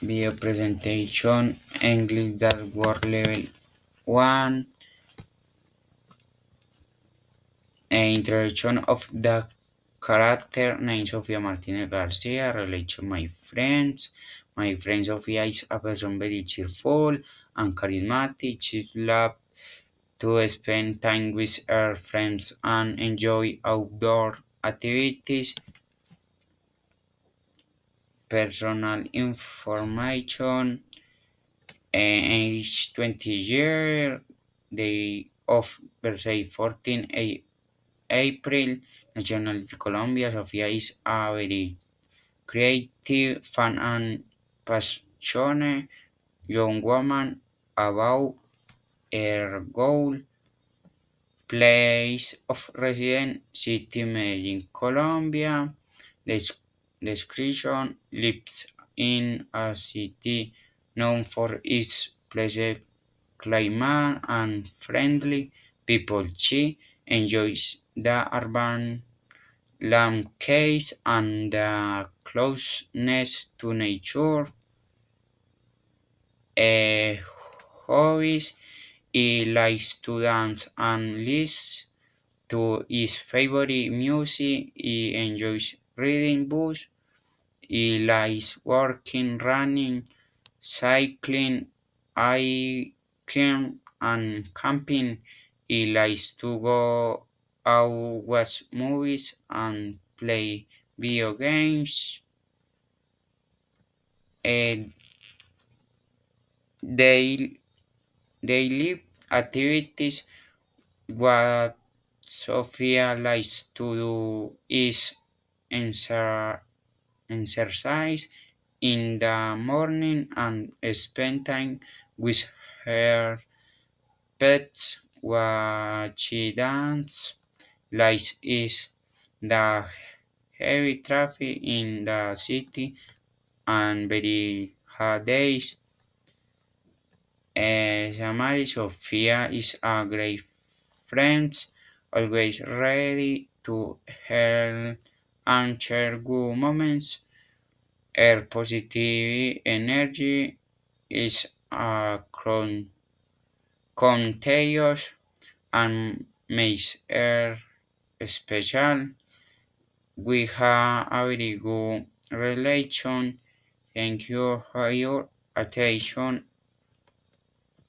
Video presentation, English that word level 1, introduction of the character name Sofia Martinez Garcia, relation my friends. My friend Sofia is a person very cheerful and charismatic. She loves to spend time with her friends and enjoy outdoor activities. Personal information, age 20 years, day of birthday 14 April, nationality Colombia. Sofia is a very creative, fun and passionate young woman about her goal. Place of residence, City Medellin, Colombia. Des- Description, lives in a city known for its pleasant climate and friendly people. She enjoys the urban landscapes and the closeness to nature. Eh, Hobbies, he likes to dance and listen to his favorite music. He enjoys reading books. He likes walking, running, cycling, hiking, and camping. He likes to go out, watch movies, and play video games. Uh, they daily activities. What Sophia likes to do is exer- exercise in the morning and spend time with her pets. What she does likes is the heavy traffic in the city and very hot days. Samari Sofia is a great friend, always ready to help and share good moments. Her positive energy is contagious and makes her special. We have a very good relation. Thank you for your attention